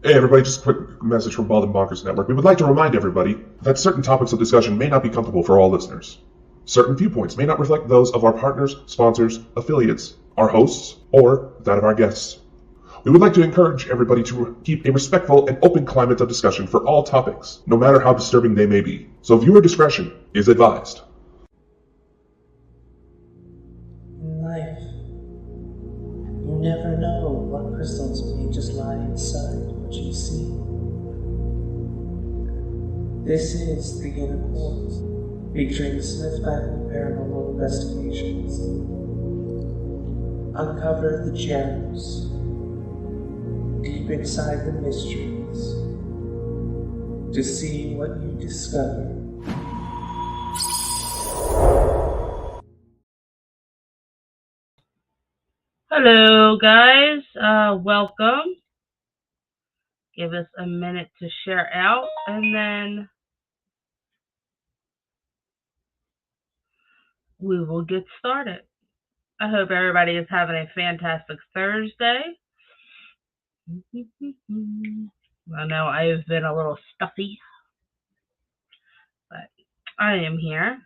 Hey everybody, just a quick message from Bald and Bonkers Network. We would like to remind everybody that certain topics of discussion may not be comfortable for all listeners. Certain viewpoints may not reflect those of our partners, sponsors, affiliates, our hosts, or that of our guests. We would like to encourage everybody to keep a respectful and open climate of discussion for all topics, no matter how disturbing they may be. So viewer discretion is advised. In life, you never know what crystals may just lie inside what you see. This is the Inner Quartz, featuring Smith Backman Paranormal Investigations. Uncover the gems deep inside the mysteries to see what you discover. Hello guys, welcome. Give us a minute to share out and then we will get started. I hope everybody is having a fantastic Thursday. I know I've been a little stuffy, but I am here.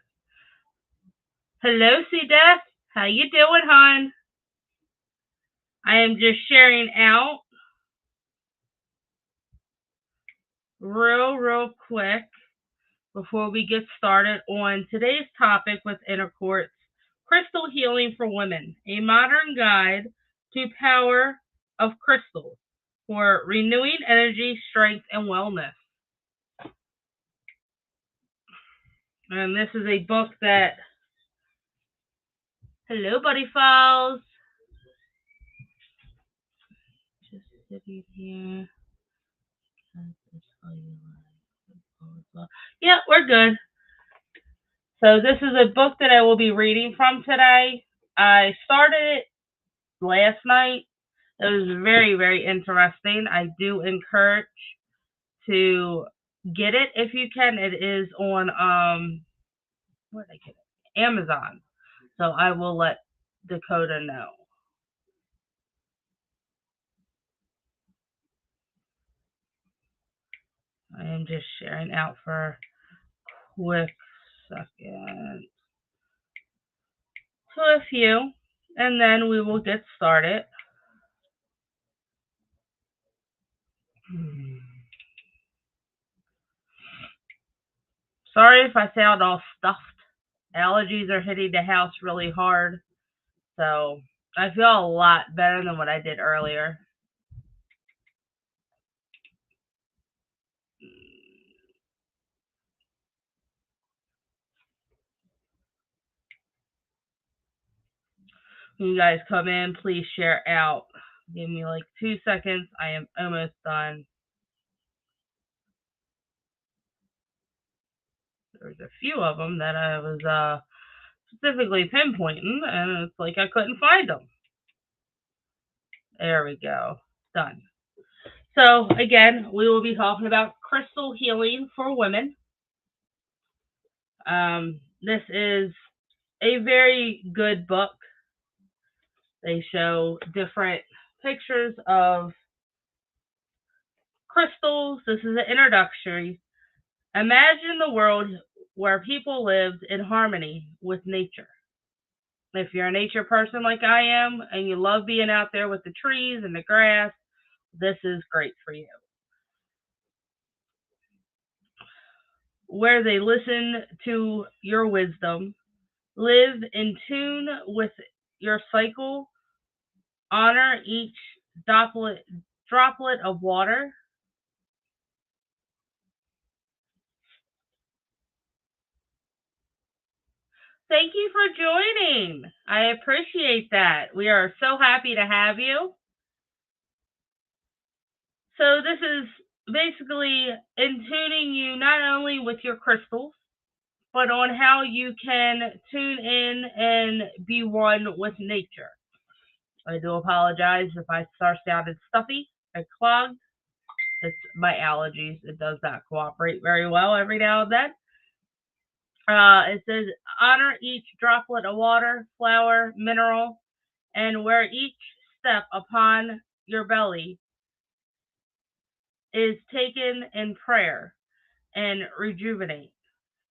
Hello, C-Death. How you doing, hon? I am just sharing out real quick before we get started on today's topic with Inner Quartz, Crystal Healing for Women, a modern guide to power of crystals for renewing energy, strength, and wellness. And this is a book that, hello, Buddy Files. Just sitting here. Yeah, we're good. So this is a book that I will be reading from today. I started it last night. It was very interesting. I do encourage to get it if you can. It is on where did I get it? Amazon. So I will let Dakota know. I am just sharing out for a quick second to a few, and then we will get started. Sorry if I sound all stuffed. Allergies are hitting the house really hard, so I feel a lot better than what I did earlier. When you guys come in, please share out. Give me like 2 seconds. I am almost done. There's a few of them that I was specifically pinpointing, and it's like I couldn't find them. There we go. Done. So, again, we will be talking about crystal healing for women. This is a very good book. They show different pictures of crystals. This is an introductory. Imagine the world where people lived in harmony with nature. If you're a nature person like I am and you love being out there with the trees and the grass, this is great for you. Where they listen to your wisdom, live in tune with your cycle, honor each droplet of water. Thank you for joining. I appreciate that. We are so happy to have you. So this is basically in tuning you not only with your crystals, but on how you can tune in and be one with nature. I do apologize if I start sounding stuffy and clogged. It's my allergies. It does not cooperate very well every now and then. It says, honor each droplet of water, flower, mineral, and wear each step upon your belly is taken in prayer and rejuvenate.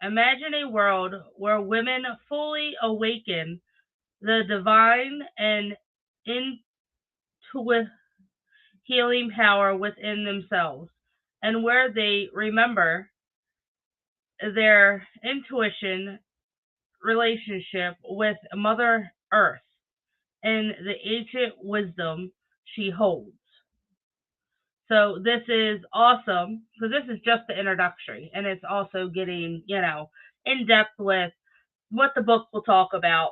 Imagine a world where women fully awaken the divine and intuitive healing power within themselves, and where they remember their intuition relationship with Mother Earth and the ancient wisdom she holds. So this is awesome because this is just the introductory, and it's also getting, in depth with what the book will talk about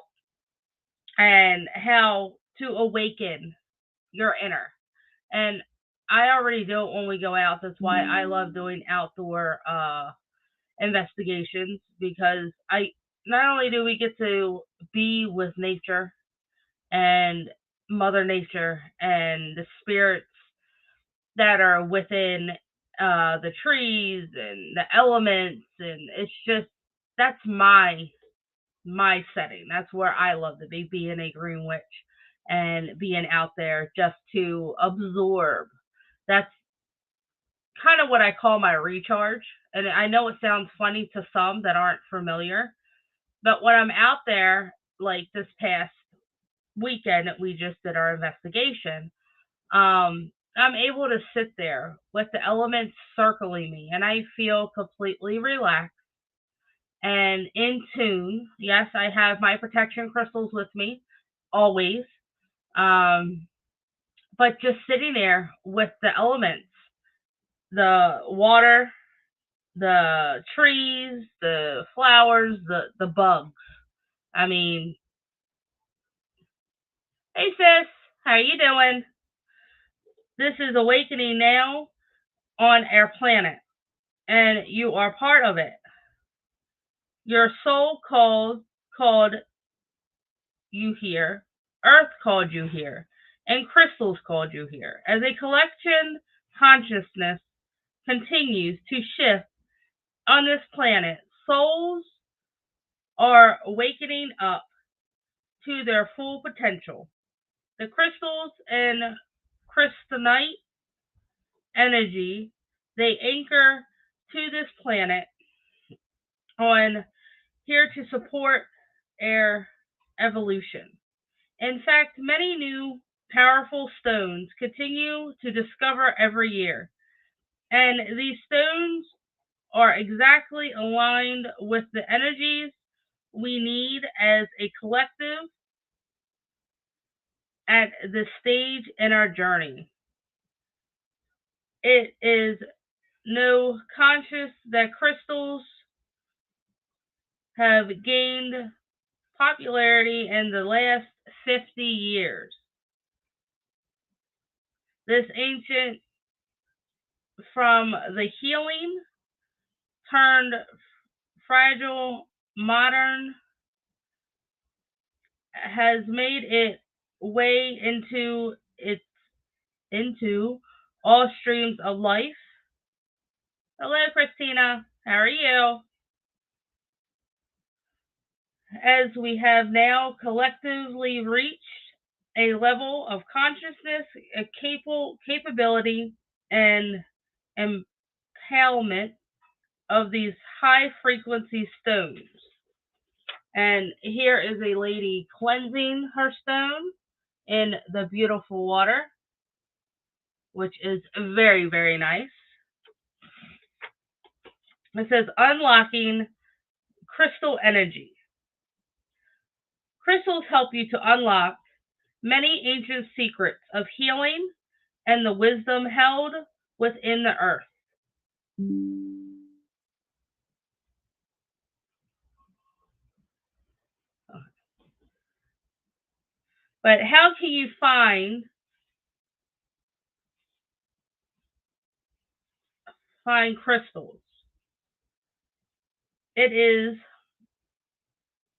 and how to awaken your inner. And I already do it when we go out. That's why I love doing outdoor investigations, because I not only do we get to be with nature and Mother Nature and the spirits that are within the trees and the elements, and it's just, that's my setting. That's where I love to be, being a green witch and being out there just to absorb. That's kind of what I call my recharge. And I know it sounds funny to some that aren't familiar, but when I'm out there, like this past weekend that we just did our investigation, I'm able to sit there with the elements circling me, and I feel completely relaxed and in tune. Yes, I have my protection crystals with me always. But just sitting there with the elements, the water, the trees, the flowers, the bugs. I mean, hey sis, how you doing? This is Awakening Now on our planet, and you are part of it. Your soul called you here, Earth called you here, and crystals called you here. As a collection, consciousness continues to shift on this planet. Souls are wakening up to their full potential. The crystals and crystalline energy, they anchor to this planet on here to support our evolution. In fact, many new powerful stones continue to discover every year, and these stones are exactly aligned with the energies we need as a collective at this stage in our journey. It is no conscious that crystals have gained popularity in the last 50 years. This ancient, from the healing turned fragile modern, has made its way into all streams of life. Hello, Christina. How are you? As we have now collectively reached a level of consciousness, a capability, and empowerment of these high frequency stones. And here is a lady cleansing her stone in the beautiful water, which is very, very nice. It says unlocking crystal energy. Crystals help you to unlock many ancient secrets of healing and the wisdom held within the earth. But how can you find crystals?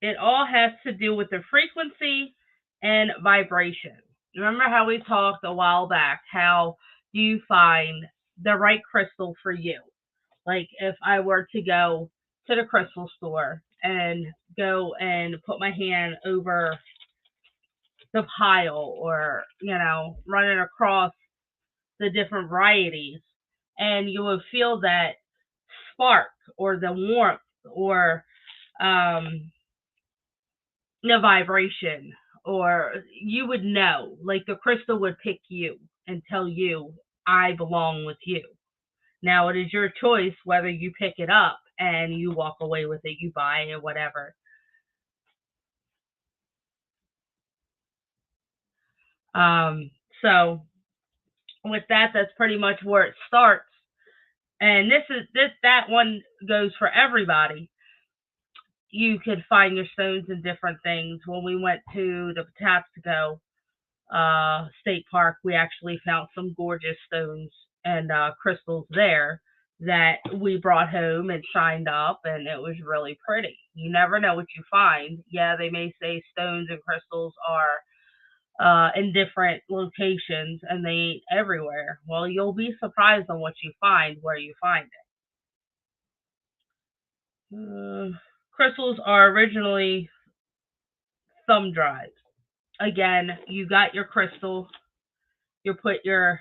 It all has to do with the frequency and vibration. Remember how we talked a while back, how do you find the right crystal for you? Like if I were to go to the crystal store and go and put my hand over the pile, or, running across the different varieties, and you would feel that spark or the warmth or the vibration, or you would know, like the crystal would pick you and tell you, I belong with you. Now it is your choice whether you pick it up and you walk away with it, you buy it, whatever. So with that, that's pretty much where it starts. And that one goes for everybody. You could find your stones in different things. When we went to the Patapsco State Park, we actually found some gorgeous stones and crystals there that we brought home and shined up, and it was really pretty. You never know what you find. Yeah, they may say stones and crystals are in different locations and they ain't everywhere. Well, you'll be surprised on what you find where you find it. Crystals are originally thumb drives. Again, you got your crystal, you put your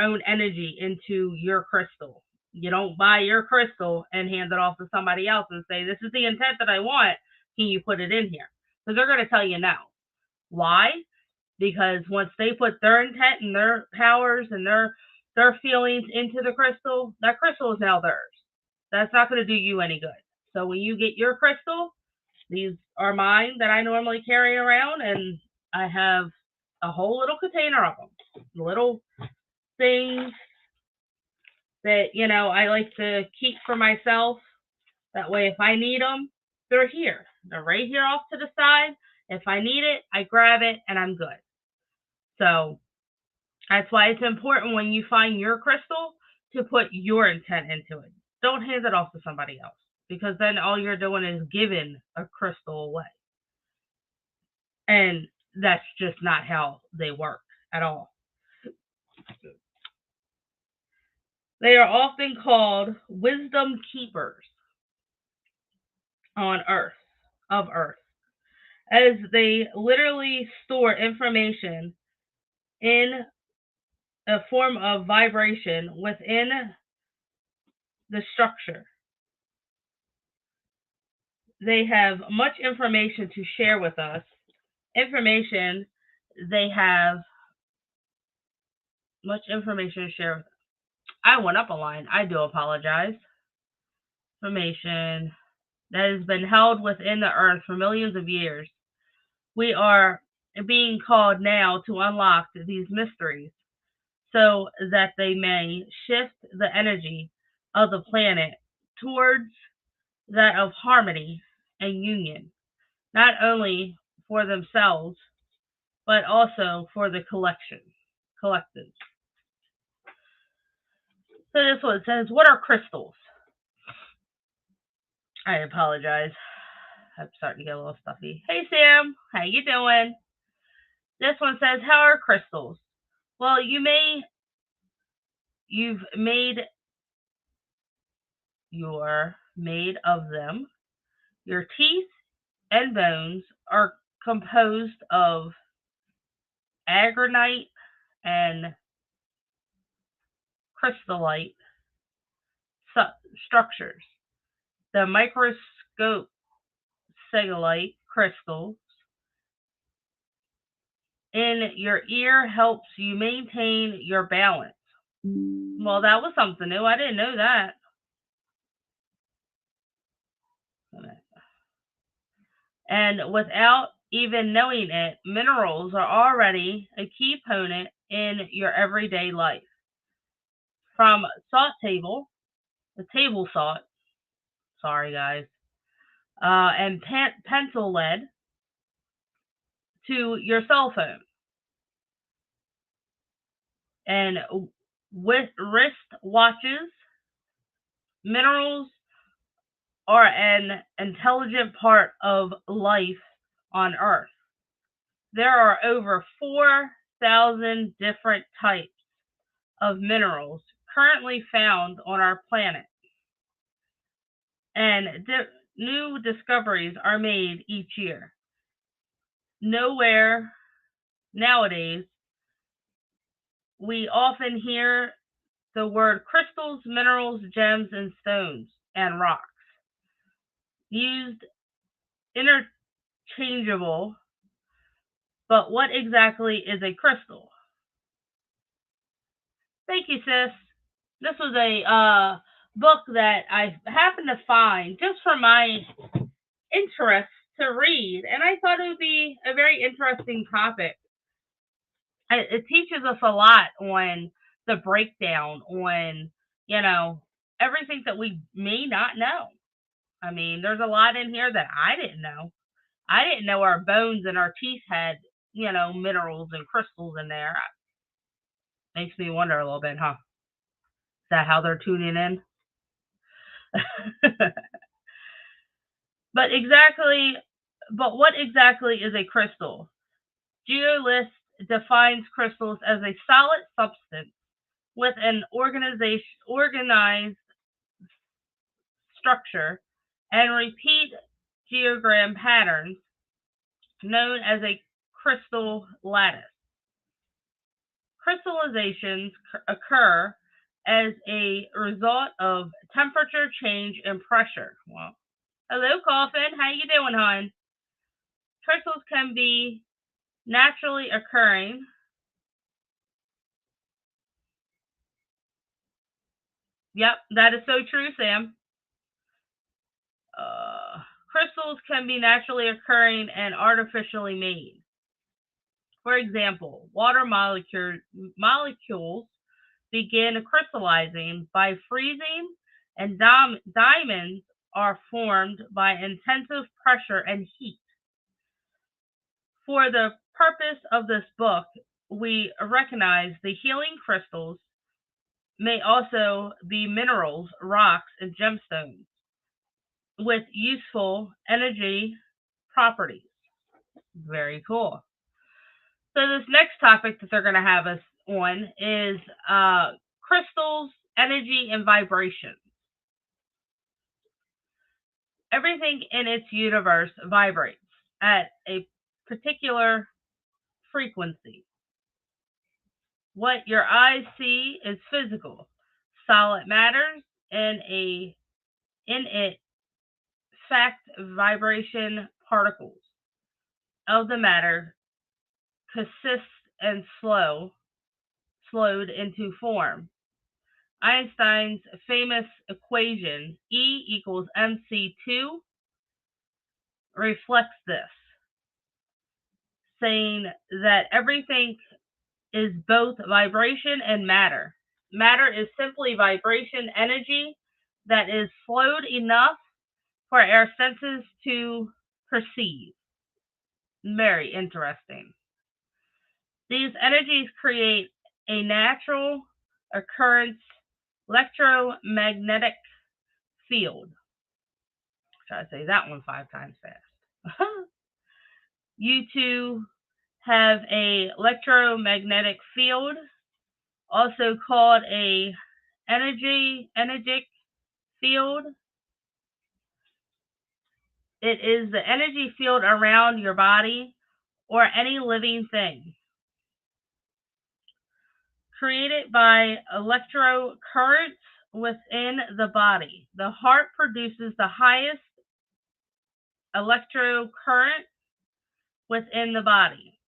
own energy into your crystal. You don't buy your crystal and hand it off to somebody else and say, this is the intent that I want, can you put it in here? Because they're going to tell you no. Why? Because once they put their intent and their powers and their feelings into the crystal, that crystal is now theirs. That's not going to do you any good. So when you get your crystal, these are mine that I normally carry around, and I have a whole little container of them. Little things that, I like to keep for myself. That way, if I need them, they're here. They're right here off to the side. If I need it, I grab it, and I'm good. So that's why it's important when you find your crystal to put your intent into it. Don't hand it off to somebody else, because then all you're doing is giving a crystal away. And that's just not how they work at all. They are often called wisdom keepers of Earth, as they literally store information in a form of vibration within the structure. They have much information to share with us. They have much information to share. I went up a line. I do apologize. Information that has been held within the earth for millions of years. We are being called now to unlock these mysteries so that they may shift the energy of the planet towards that of harmony and union, not only for themselves, but also for the collective. So this one says, what are crystals? I apologize. I'm starting to get a little stuffy. Hey Sam, how you doing? This one says, how are crystals? Well, you're made of them. Your teeth and bones are composed of agonite and crystallite structures. The microscope cellulite crystals in your ear helps you maintain your balance. Well, that was something new. I didn't know that. And without even knowing it, minerals are already a key component in your everyday life. From the table salt, sorry guys, and pencil lead to your cell phone. And with wrist watches, minerals are an intelligent part of life on Earth. There are over 4,000 different types of minerals currently found on our planet. And new discoveries are made each year. Nowadays, we often hear the word crystals, minerals, gems, and stones, and rocks. Used interchangeable, but what exactly is a crystal? Thank you, sis. This was a book that I happened to find just for my interest to read, and I thought it would be a very interesting topic. It teaches us a lot on the breakdown on, everything that we may not know. I mean, there's a lot in here that I didn't know. I didn't know our bones and our teeth had, minerals and crystals in there. Makes me wonder a little bit, huh? Is that how they're tuning in? But what exactly is a crystal? Geolist defines crystals as a solid substance with an organized structure and repeat geogram patterns known as a crystal lattice. Crystallizations occur as a result of temperature change and pressure. Well, hello, Coffin. How you doing, hon? Crystals can be naturally occurring. Yep, that is so true, Sam. Crystals can be naturally occurring and artificially made. For example, water molecules begin crystallizing by freezing, and diamonds are formed by intensive pressure and heat. For the purpose of this book, we recognize the healing crystals may also be minerals, rocks, and gemstones with useful energy properties. Very cool. So this next topic that they're going to have us on is crystals, energy, and vibration. Everything in its universe vibrates at a particular frequency. What your eyes see is physical. Solid matters in it fact vibration particles of the matter consist and slowed into form. Einstein's famous equation E equals mc2 reflects this, saying that everything is both vibration and matter. Matter is simply vibration energy that is slowed enough for our senses to perceive. Very interesting. These energies create a natural occurrence electromagnetic field. Try to say that one 5 times fast. You two have a electromagnetic field, also called a energetic field. It is the energy field around your body or any living thing, created by electrocurrents within the body. The heart produces the highest electrocurrent within the body,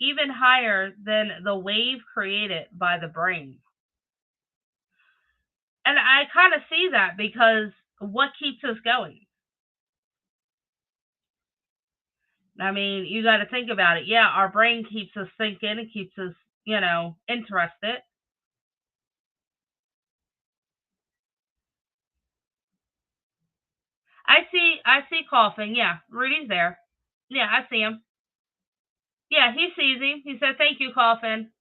even higher than the wave created by the brain. And I kind of see that because what keeps us going? I mean, you got to think about it. Yeah, our brain keeps us thinking. It keeps us, interested. I see coughing. Yeah, Rudy's there. Yeah, I see him. Yeah, he sees him. He said, "Thank you, coughing."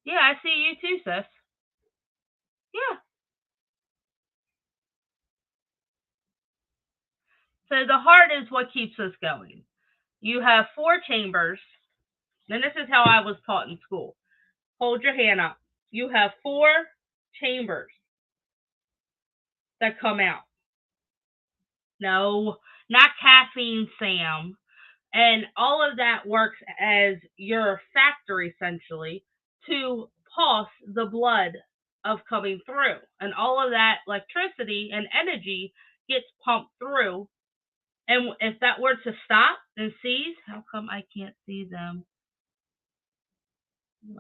Yeah, I see you too, sis. Yeah. So the heart is what keeps us going. You have 4 chambers, and this is how I was taught in school. Hold your hand up. You have 4 chambers that come out. No, not caffeine, Sam. And all of that works as your factory, essentially, to pulse the blood of coming through. And all of that electricity and energy gets pumped through. And if that were to stop and cease, how come I can't see them?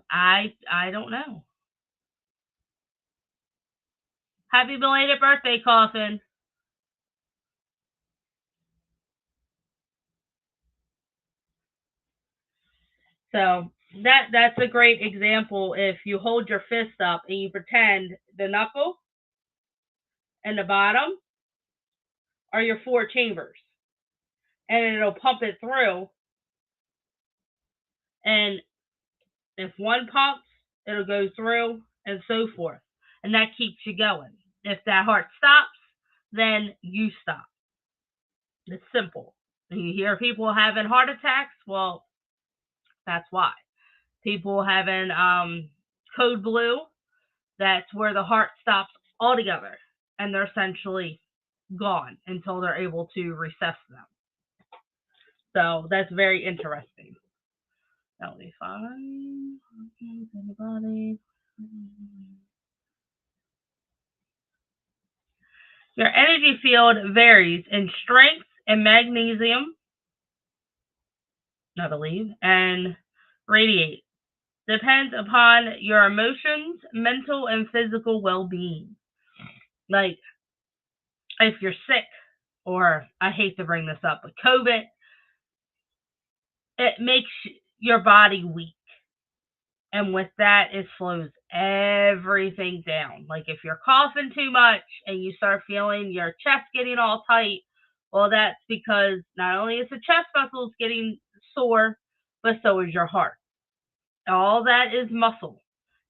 I don't know. Happy belated birthday, Coffin. So that's a great example. If you hold your fist up and you pretend the knuckle and the bottom are your four chambers, and it'll pump it through. And if one pumps, it'll go through, and so forth. And that keeps you going. If that heart stops, then you stop. It's simple. You hear people having heart attacks, well, that's why. People having code blue, that's where the heart stops altogether, and they're essentially gone until they're able to recess them. So that's very interesting. That'll be fine. Anybody? Your energy field varies in strength and magnesium, I believe, and radiate. Depends upon your emotions, mental, and physical well-being. Like, if you're sick, or I hate to bring this up, but COVID, it makes your body weak. And with that, it slows everything down. Like if you're coughing too much and you start feeling your chest getting all tight, well, that's because not only is the chest muscles getting sore, but so is your heart. All that is muscle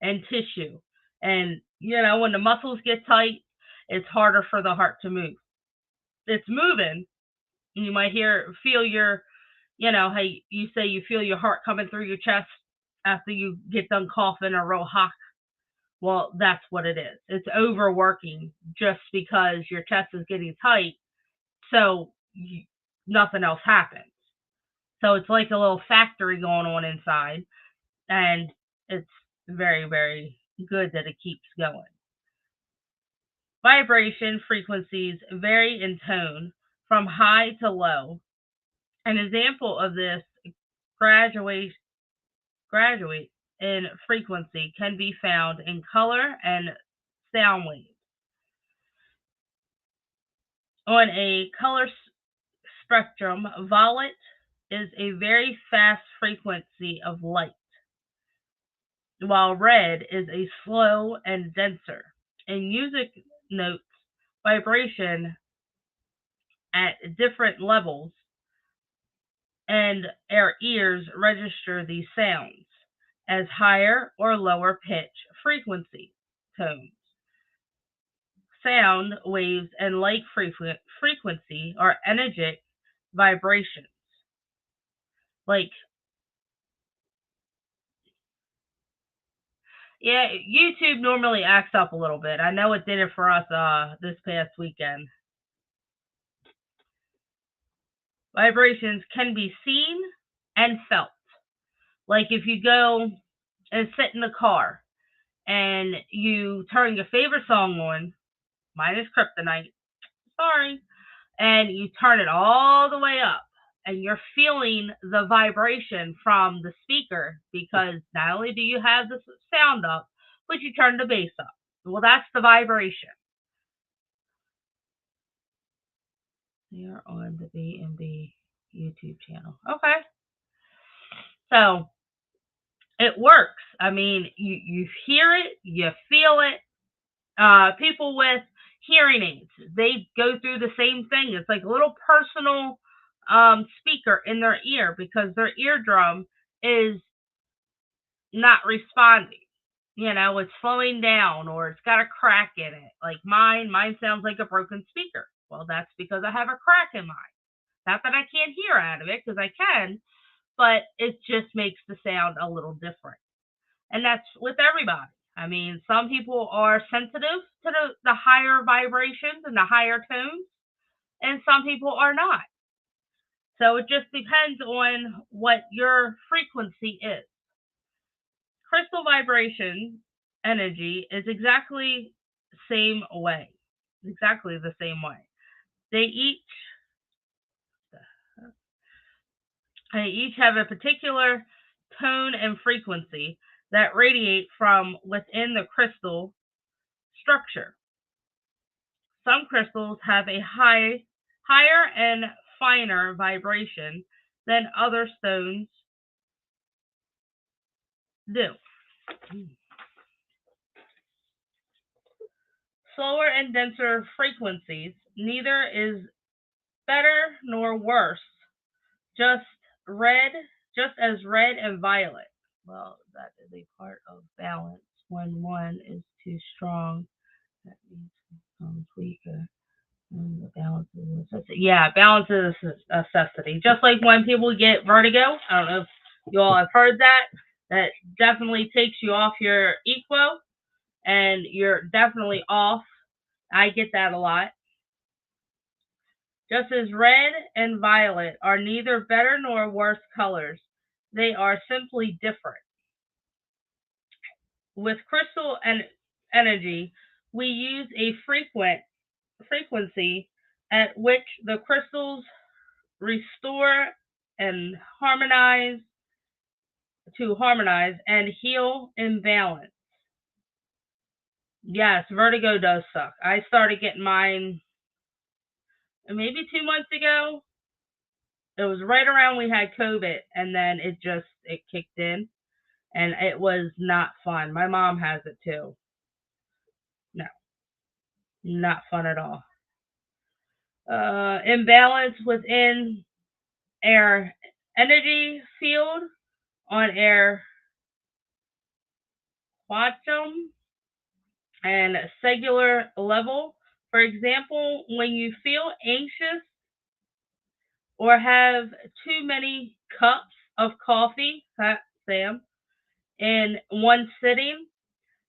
and tissue. And, when the muscles get tight, it's harder for the heart to move. It's moving. You might feel your, how you say you feel your heart coming through your chest after you get done coughing or real hot. Well, that's what it is. It's overworking just because your chest is getting tight, so nothing else happens. So it's like a little factory going on inside, and it's very, very good that it keeps going. Vibration frequencies vary in tone from high to low. An example of this graduate in frequency can be found in color and sound waves. On a color spectrum, violet is a very fast frequency of light, while red is a slow and denser. In music notes, vibration at different levels, and our ears register these sounds as higher or lower pitch frequency tones. Sound waves and light frequency are energetic vibrations. Like, yeah, YouTube normally acts up a little bit. I know it did it for us this past weekend. Vibrations can be seen and felt. Like if you go and sit in the car and you turn your favorite song on, mine is Kryptonite, sorry, and you turn it all the way up and you're feeling the vibration from the speaker, because not only do you have the sound up, but you turn the bass up. Well, that's the vibration. You're on the B&B YouTube channel. Okay. So it works. I mean, you hear it, you feel it. People with hearing aids, they go through the same thing. It's like a little personal speaker in their ear because their eardrum is not responding. It's slowing down or it's got a crack in it. Like mine sounds like a broken speaker. Well, that's because I have a crack in mine. Not that I can't hear out of it, because I can, but it just makes the sound a little different. And that's with everybody. I mean, some people are sensitive to the higher vibrations and the higher tones, and some people are not. So it just depends on what your frequency is. Crystal vibration energy is exactly same way. Exactly the same way. They each have a particular tone and frequency that radiate from within the crystal structure. Some crystals have a higher and finer vibration than other stones do. Slower and denser frequencies, neither is better nor worse, just as red and violet. Well, that is a part of balance. When one is too strong, that means it becomes weaker. And the balance is a necessity. Yeah, balance is a necessity. Just like when people get vertigo, I don't know if you all have heard that. That definitely takes you off your equo, and you're definitely off. I get that a lot. Just as red and violet are neither better nor worse colors, they are simply different. With crystal energy, we use a frequency at which the crystals restore and harmonize and heal imbalance. Yes, vertigo does suck. I started getting mine maybe 2 months ago. It was right around we had COVID, and then it kicked in, and it was not fun. My mom has it too. No, not fun at all. Imbalance within air energy field on air quantum and cellular level. For example, when you feel anxious or have too many cups of coffee, Sam, in one sitting,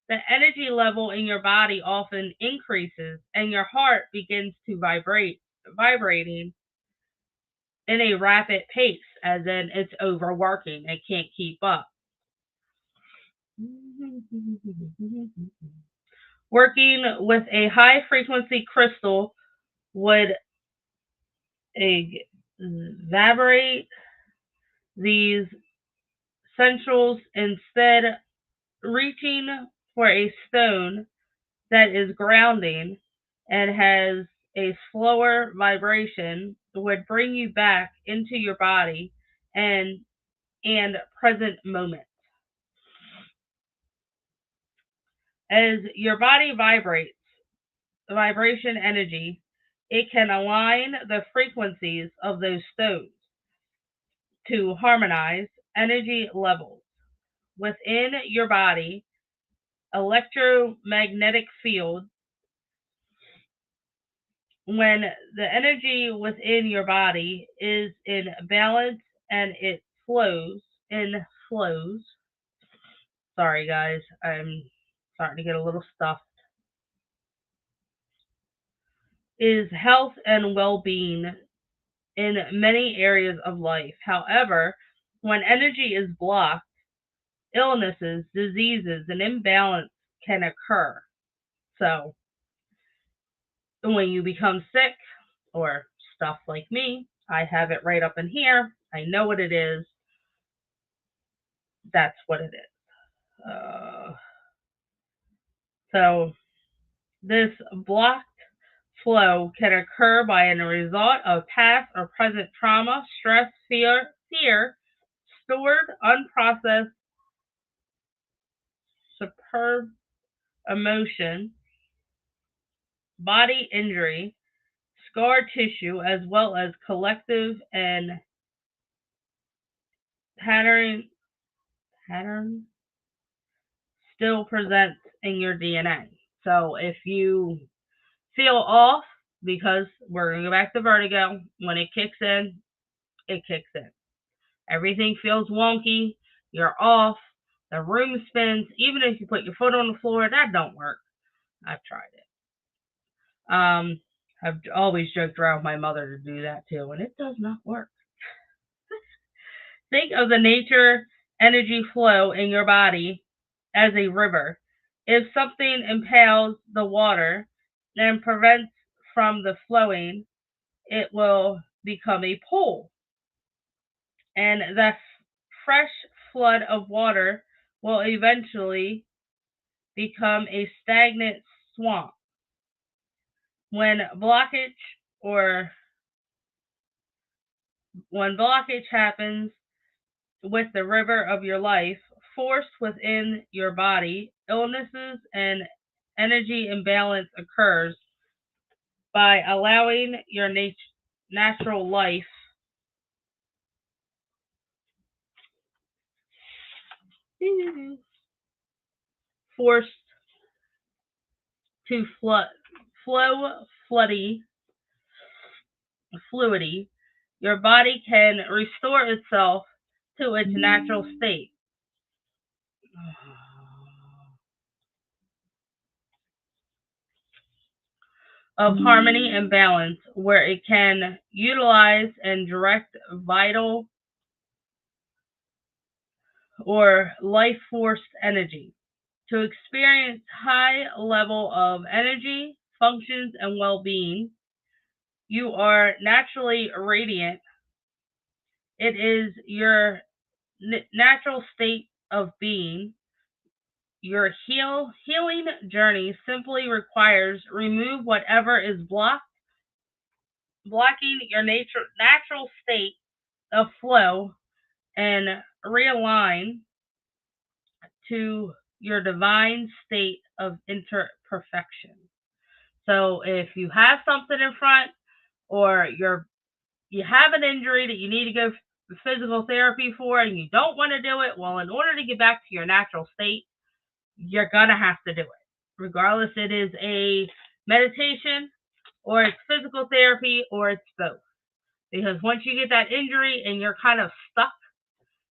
the energy level in your body often increases and your heart begins to vibrating in a rapid pace, as in it's overworking and can't keep up. Working with a high frequency crystal would evaporate these centrals, instead reaching for a stone that is grounding and has a slower vibration would bring you back into your body and present moment. As your body vibrates, the vibration energy, it can align the frequencies of those stones to harmonize energy levels within your body. Electromagnetic field, when the energy within your body is in balance and it flows. Sorry guys, I'm starting to get a little stuffed. Is health and well-being in many areas of life. However, when energy is blocked, illnesses, diseases, and imbalance can occur. So, when you become sick or stuff like me, I have it right up in here. I know what it is. That's what it is. So this blocked flow can occur by a result of past or present trauma, stress, fear, stored, unprocessed, superb emotion, body injury, scar tissue, as well as collective and pattern still present in your DNA. So if you feel off, because we're going to go back to vertigo, when it kicks in, it kicks in. Everything feels wonky, you're off, the room spins, even if you put your foot on the floor, that don't work. I've tried it. I've always joked around with my mother to do that too, and it does not work. Think of the nature energy flow in your body as a river. If something impales the water and prevents from the flowing, it will become a pool. And the fresh flood of water will eventually become a stagnant swamp. When blockage or when blockage happens with the river of your life, force within your body, illnesses and energy imbalance occurs by allowing your natural life force to fluidity. Your body can restore itself to its natural state of harmony and balance, where it can utilize and direct vital or life force energy to experience high level of energy, functions, and well-being. You are naturally radiant. It is your natural state of being. Your healing journey simply requires remove whatever is blocking your natural state of flow and realign to your divine state of imperfection. So if you have something in front, or you have an injury that you need to go physical therapy for and you don't want to do it, well, in order to get back to your natural state, you're gonna have to do it. Regardless, it is a meditation or it's physical therapy or it's both. Because once you get that injury and you're kind of stuck,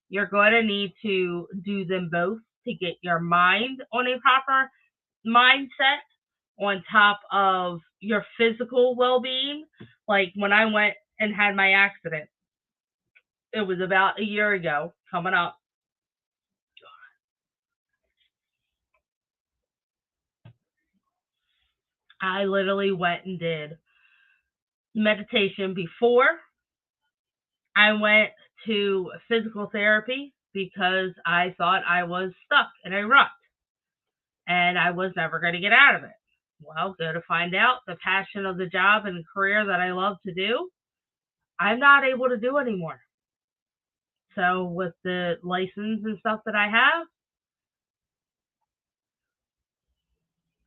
you're going to need to do them both to get your mind on a proper mindset on top of your physical well-being. Like when I went and had my accident, it was about a year ago coming up. I literally went and did meditation before I went to physical therapy because I thought I was stuck in a rut and I was never going to get out of it. Well, go to find out the passion of the job and the career that I love to do, I'm not able to do anymore. So with the license and stuff that I have,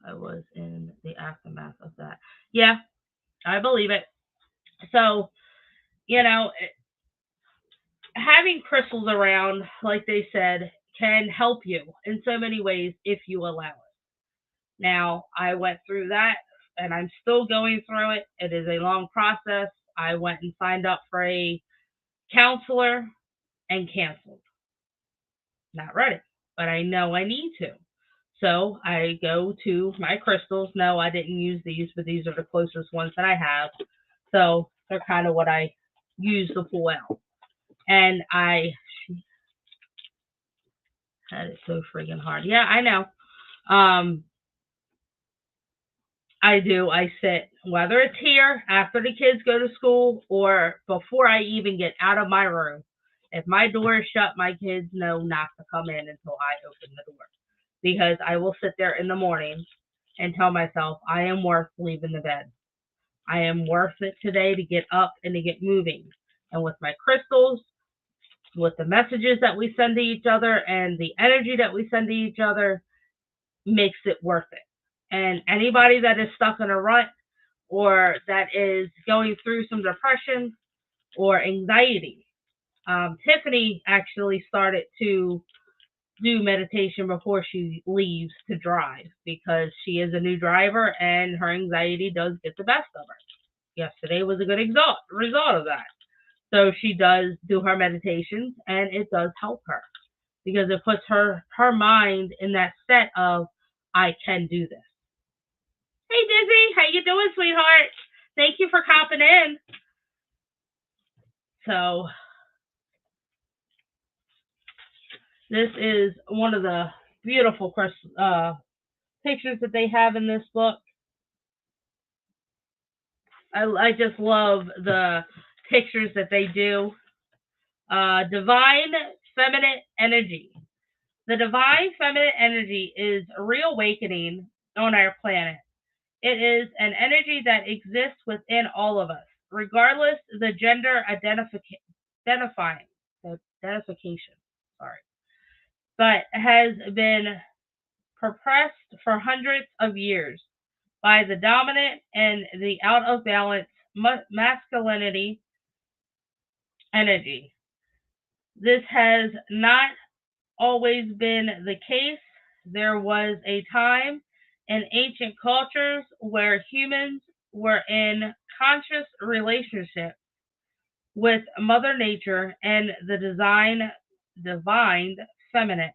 I was in the aftermath of that. Yeah, I believe it. So, having crystals around, like they said, can help you in so many ways if you allow it. Now, I went through that and I'm still going through it. It is a long process. I went and signed up for a counselor and canceled. Not ready, but I know I need to. So I go to my crystals. No, I didn't use these, but these are the closest ones that I have. So they're kind of what I use to pull out. And I had it so friggin' hard. Yeah, I know. I do. I sit, whether it's here after the kids go to school or before I even get out of my room. If my door is shut, my kids know not to come in until I open the door. Because I will sit there in the morning and tell myself, I am worth leaving the bed. I am worth it today to get up and to get moving. And with my crystals, with the messages that we send to each other and the energy that we send to each other, makes it worth it. And anybody that is stuck in a rut or that is going through some depression or anxiety, Tiffany actually started to do meditation before she leaves to drive because she is a new driver and her anxiety does get the best of her. Yesterday was a good result of that. So she does do her meditations and it does help her because it puts her mind in that set of, I can do this. Hey Dizzy, how you doing, sweetheart? Thank you for copping in. So This is one of the beautiful pictures that they have in this book. I just love the pictures that they do. Divine feminine energy. The divine feminine energy is reawakening on our planet. It is an energy that exists within all of us, regardless the gender identification, sorry, but has been suppressed for hundreds of years by the dominant and the out of balance masculinity energy. This has not always been the case. There was a time in ancient cultures where humans were in conscious relationship with Mother Nature and the divine feminine.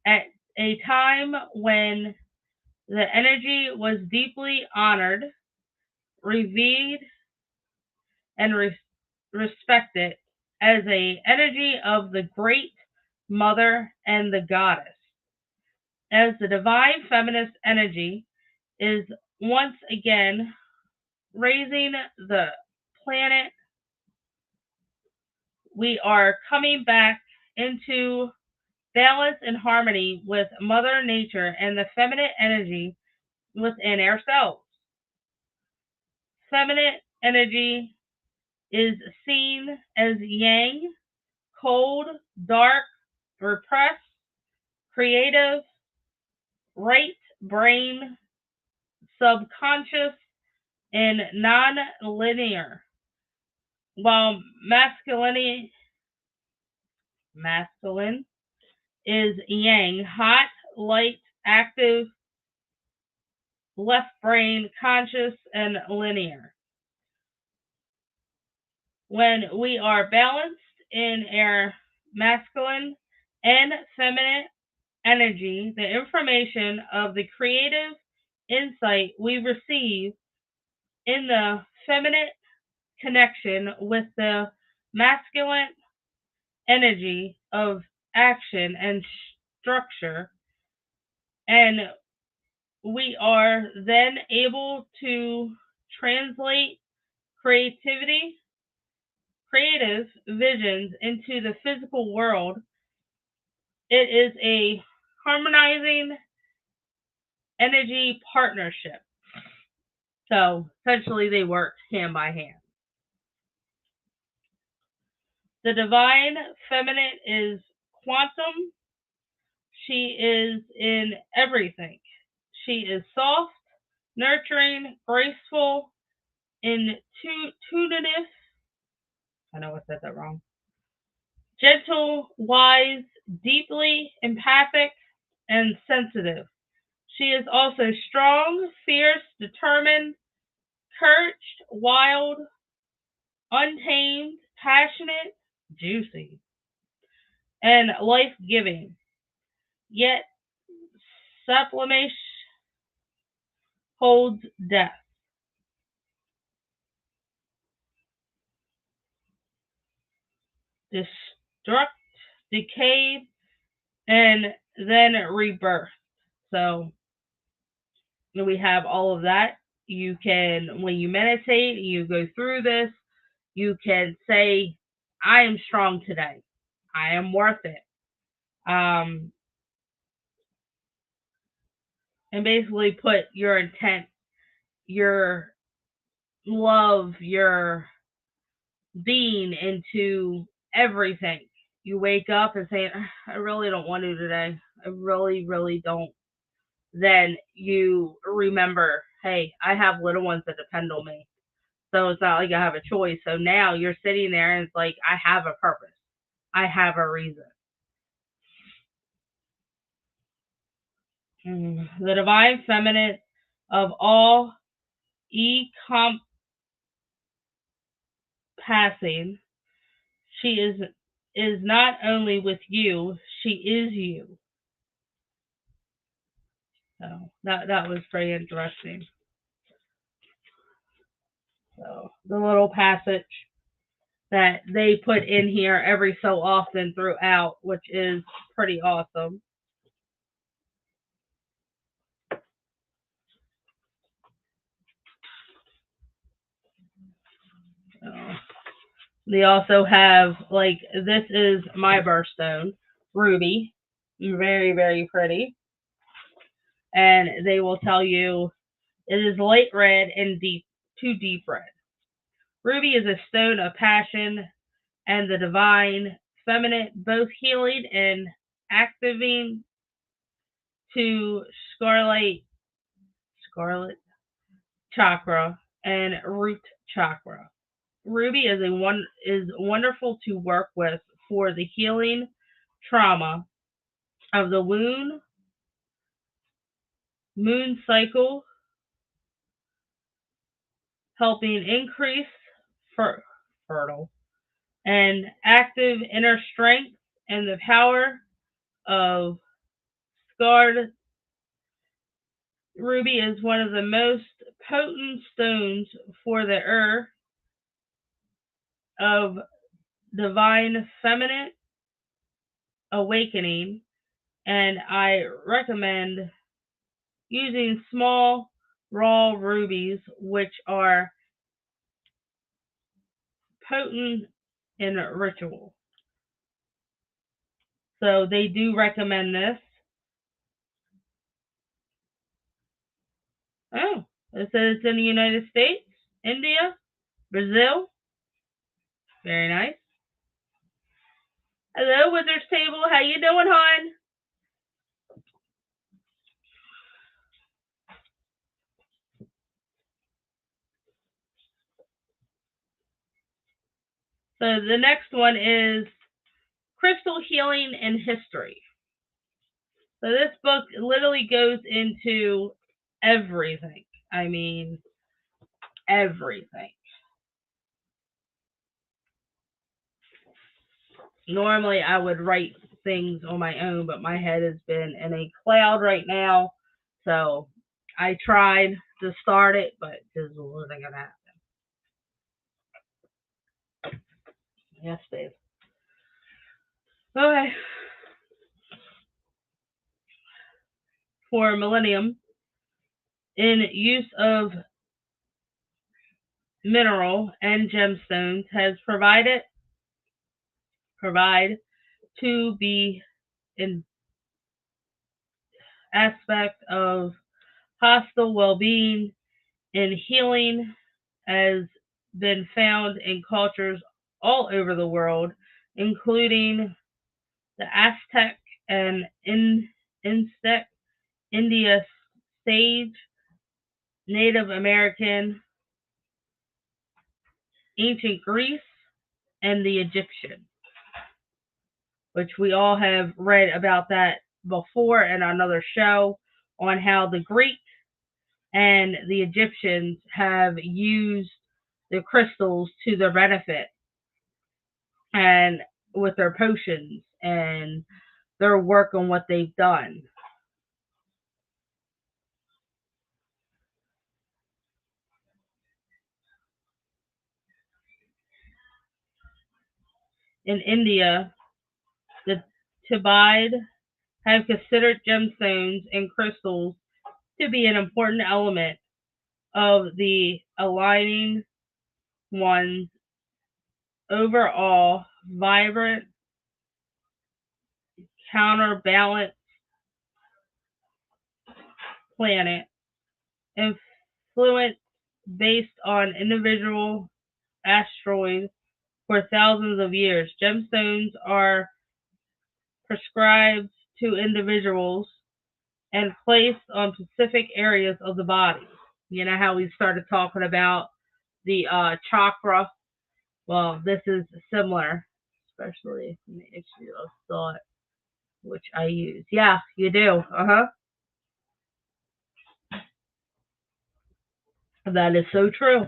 At a time when the energy was deeply honored, revered, and respected as a energy of the great mother and the goddess. As the divine feminist energy is once again raising the planet, we are coming back into balance and harmony with Mother Nature and the feminine energy within ourselves. Feminine energy is seen as yang, cold, dark, repressed, creative, right brain, subconscious, and non-linear, while masculine is yang, hot, light, active, left brain, conscious, and linear. When we are balanced in our masculine and feminine energy, the information of the creative insight we receive in the feminine connection with the masculine energy of action and structure, and we are then able to translate creative visions into the physical world. It is a harmonizing energy partnership. So essentially they work hand by hand. The divine feminine is quantum. She is in everything. She is soft, nurturing, graceful, intuitive. I know I said that wrong. Gentle, wise, deeply empathic, and sensitive. She is also strong, fierce, determined, couraged, wild, untamed, passionate, juicy, and life-giving. Yet sublimation holds death. Destruct, decay, and then rebirth. So we have all of that. You can, when you meditate, you go through this, you can say, I am strong today. I am worth it. And basically put your intent, your love, your being into everything. You wake up and say, I really don't want to today. I really, really don't. Then you remember, hey, I have little ones that depend on me. So it's not like I have a choice. So now you're sitting there and it's like, I have a purpose. I have a reason. The divine feminine of all passing, she is not only with you, she is you. So that was pretty interesting. So the little passage that they put in here every so often throughout, which is pretty awesome. They also have, like, this is my birthstone, ruby, very, very pretty. And they will tell you it is light red and deep red. Ruby is a stone of passion and the divine feminine, both healing and activating to scarlet chakra and root chakra. Ruby is wonderful to work with for the healing trauma of the moon cycle, helping increase fertile and active inner strength and the power of scarred. Ruby is one of the most potent stones for the earth of divine feminine awakening, and I recommend using small raw rubies, which are potent in ritual. So they do recommend this. Oh, it says it's in the United States, India, Brazil. Very nice. Hello, Wizards Table. How you doing, hon? So the next one is Crystal Healing and History. So this book literally goes into everything. I mean, everything. Normally I would write things on my own, but my head has been in a cloud right now. So I tried to start it, but this wasn't going to happen. Yes, Dave. Okay. For millennium, in use of mineral and gemstones has provide to be an aspect of hostile well-being and healing has been found in cultures all over the world, including the Aztec and Instec, India sage, Native American, ancient Greece, and the Egyptian, which we all have read about that before in another show on how the Greeks and the Egyptians have used the crystals to their benefit and with their potions and their work on what they've done. In India, the Tibide have considered gemstones and crystals to be an important element of the aligning one's overall vibrant, counterbalance planet influence based on individual asteroids for thousands of years. Gemstones are prescribed to individuals and placed on specific areas of the body. You know how we started talking about the chakra? Well, this is similar, especially in the issue of thought, which I use. Yeah, you do. That is so true.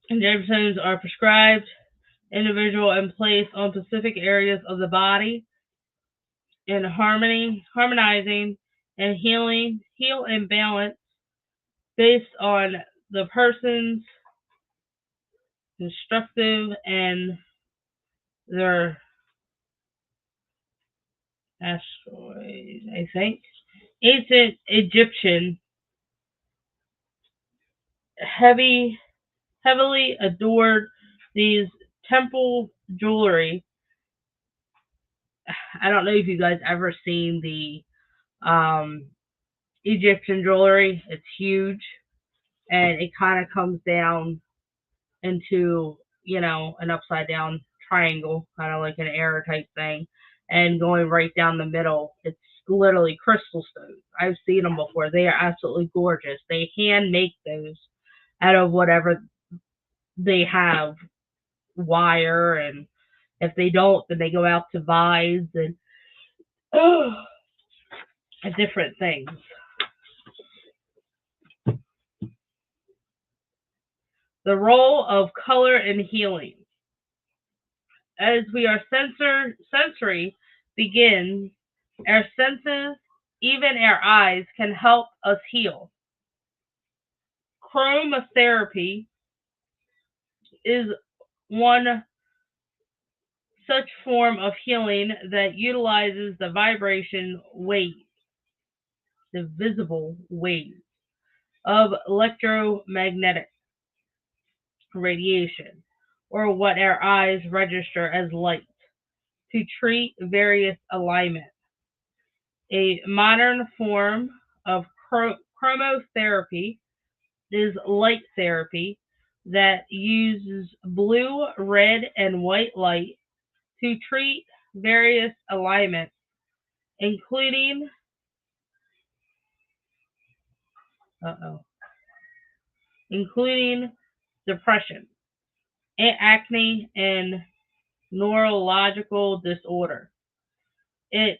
And gemstones are prescribed, individual, and placed on specific areas of the body in harmonizing and heal and balance based on the person's constructive and their asteroid, I think. Ancient Egyptian heavily adored these temple jewelry. I don't know if you guys ever seen the Egyptian jewelry. It's huge and it kind of comes down into, an upside down triangle, kind of like an arrow type thing, and going right down the middle. It's literally crystal stones. I've seen them before. They are absolutely gorgeous. They hand make those out of whatever they have, wire, and if they don't, then they go out to vise and different things. The role of color in healing. As we are sensory begins, our senses, even our eyes, can help us heal. Chromotherapy is one such form of healing that utilizes the vibration wave, the visible wave of electromagnetic radiation, or what our eyes register as light, to treat various ailments. A modern form of chromotherapy is light therapy that uses blue, red, and white light to treat various ailments, including including depression, acne, and neurological disorder. It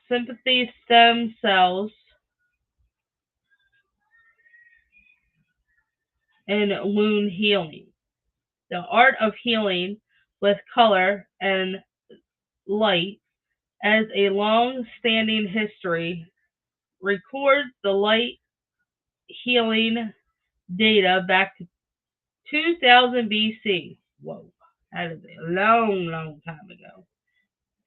sympathy stem cells and wound healing. The art of healing with color and light has a long-standing history. Records the light healing data back to 2000 BC. Whoa, that is a long, long time ago.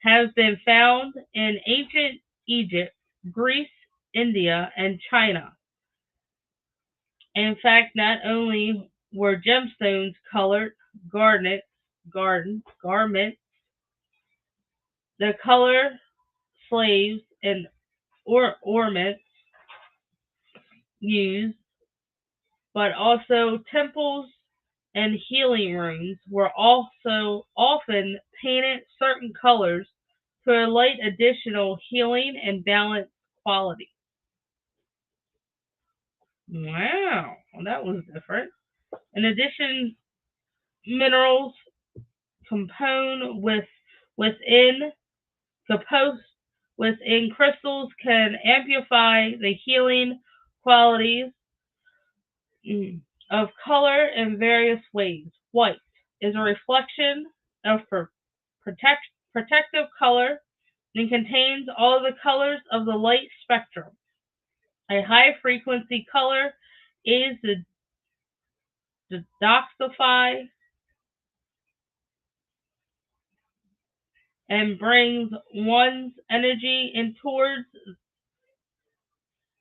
Has been found in ancient Egypt, Greece, India, and China. In fact, not only were gemstones colored garments, the color slaves and ornaments used, but also temples and healing rooms were also often painted certain colors to highlight additional healing and balance quality. Wow, well, that was different. In addition, minerals composed within crystals can amplify the healing qualities of color in various ways. White is a reflection of protective color and contains all the colors of the light spectrum. A high frequency color aids to detoxify and brings one's energy in towards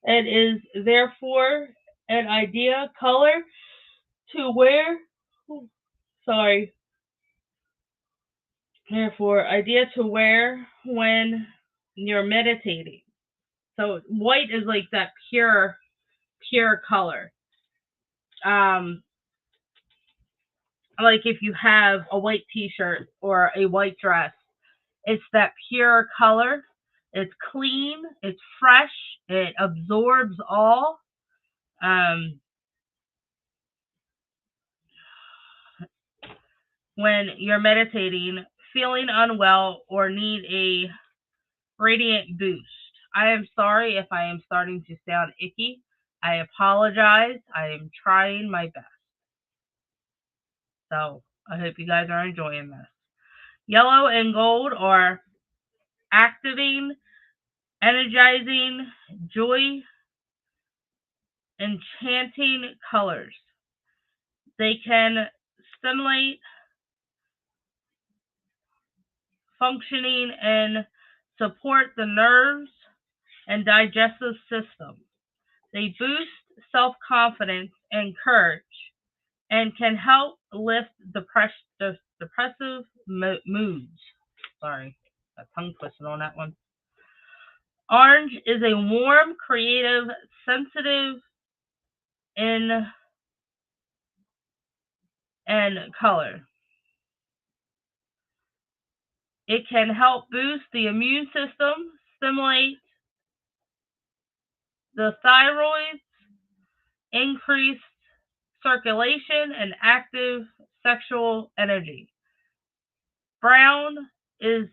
it is therefore an ideal color to wear. Therefore, idea to wear when you're meditating. So white is like that pure color. Like if you have a white t-shirt or a white dress, it's that pure color. It's clean, it's fresh, it absorbs all. When you're meditating, feeling unwell, or need a radiant boost. I am sorry if I am starting to sound icky. I apologize. I am trying my best. So I hope you guys are enjoying this. Yellow and gold are activating, energizing, joy enchanting colors. They can stimulate functioning and support the nerves and digestive system. They boost self-confidence and courage and can help lift depressive moods. Sorry, got tongue twisted on that one. Orange is a warm, creative, sensitive in and color. It can help boost the immune system, stimulate the thyroid, increase circulation, and active sexual energy. Brown is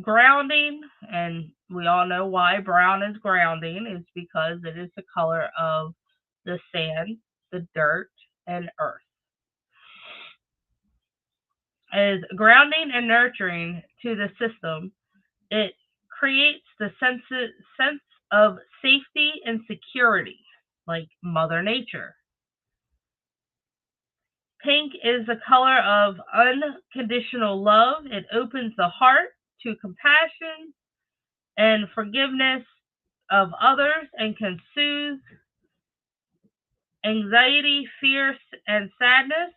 grounding, and we all know why brown is grounding. It's because it is the color of the sand, the dirt, and earth. It is grounding and nurturing to the system. It creates the sense of safety and security, like Mother Nature. Pink is the color of unconditional love. It opens the heart to compassion and forgiveness of others and can soothe anxiety, fear, and sadness.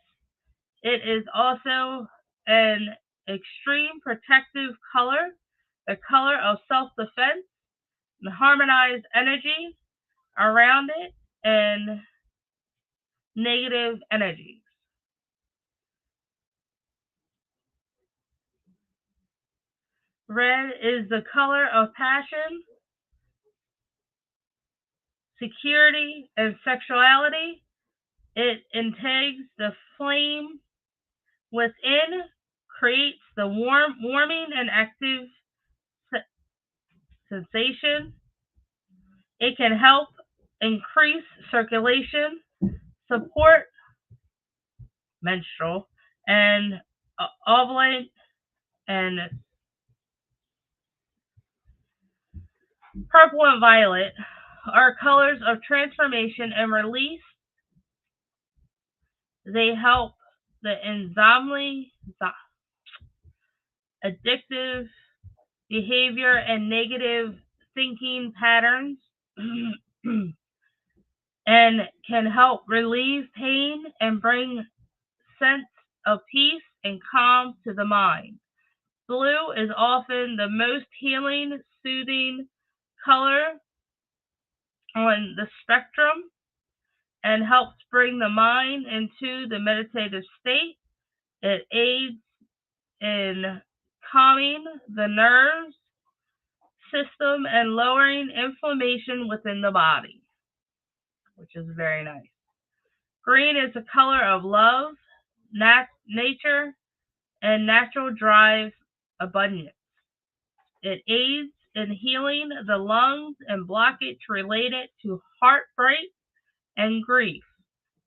It is also an extreme protective color, the color of self-defense, and harmonized energy around it, and negative energies. Red is the color of passion, security, and sexuality. It integrates the flame within, creates the warming and active sensation. It can help increase circulation, support menstrual and ovulate, and purple and violet are colors of transformation and release. They help the enzyme, addictive behavior and negative thinking patterns and can help relieve pain and bring sense of peace and calm to the mind. Blue is often the most healing, soothing color on the spectrum and helps bring the mind into the meditative state. It aids in calming the nerves system and lowering inflammation within the body, which is very nice. Green is the color of love, nature, and natural drive abundance. It aids in healing the lungs and blockage related to heartbreak and grief.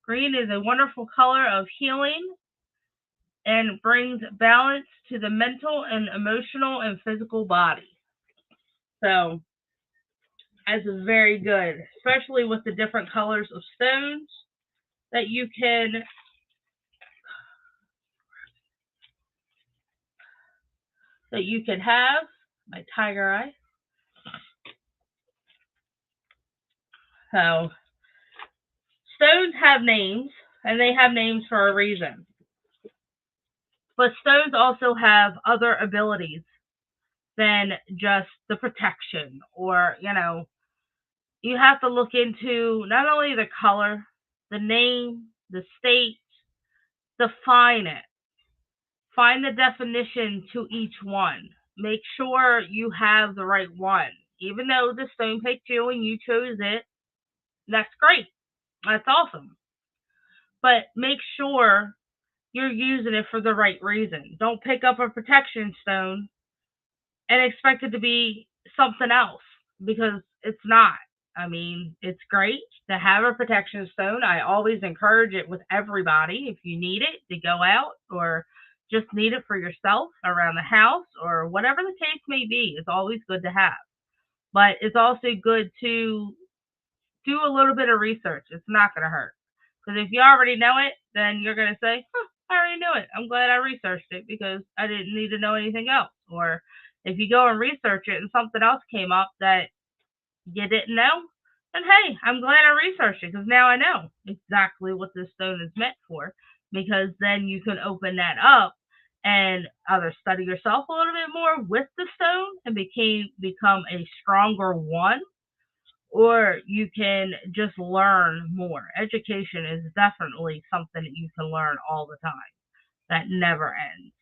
Green is a wonderful color of healing and brings balance to the mental and emotional and physical body. So, that's very good, especially with the different colors of stones that you can have. My tiger eye. So, stones have names, and they have names for a reason. But stones also have other abilities than just the protection, or, you have to look into not only the color, the name, the state, define it. Find the definition to each one. Make sure you have the right one. Even though the stone picked you and you chose it, that's great. That's awesome. But make sure you're using it for the right reason. Don't pick up a protection stone and expect it to be something else, because it's not. I mean, it's great to have a protection stone. I always encourage it with everybody. If you need it to go out or just need it for yourself around the house or whatever the case may be, it's always good to have. But it's also good to do a little bit of research. It's not going to hurt. Because if you already know it, then you're going to say, I already knew it. I'm glad I researched it because I didn't need to know anything else. Or if you go and research it and something else came up that you didn't know, then hey, I'm glad I researched it because now I know exactly what this stone is meant for, because then you can open that up and either study yourself a little bit more with the stone and become a stronger one, or you can just learn more. Education is definitely something that you can learn all the time. That never ends.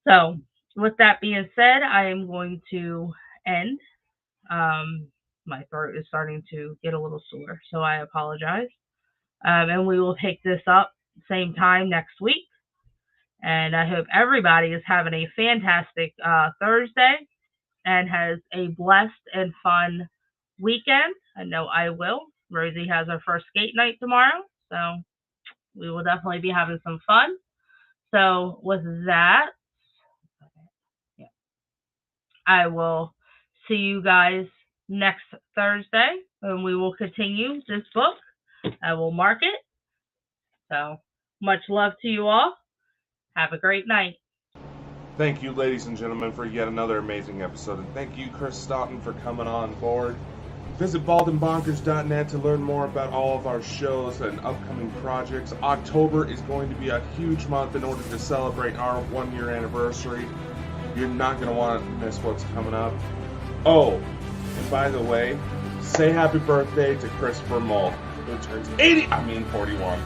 So with that being said, I am going to end. My throat is starting to get a little sore, so I apologize. And we will pick this up same time next week. And I hope everybody is having a fantastic Thursday and has a blessed and fun weekend. I know I will. Rosie has her first skate night tomorrow, so we will definitely be having some fun. So with that, I will see you guys next Thursday, and we will continue this book. I will mark it. So much love to you all. Have a great night. Thank you, ladies and gentlemen, for yet another amazing episode, and thank you, Chris Stoughton, for coming on board. Visit baldenbonkers.net to learn more about all of our shows and upcoming projects. October is going to be a huge month in order to celebrate our 1-year anniversary. You're not going to want to miss what's coming up. Oh, and by the way, say happy birthday to Christopher Mull, who turns 41.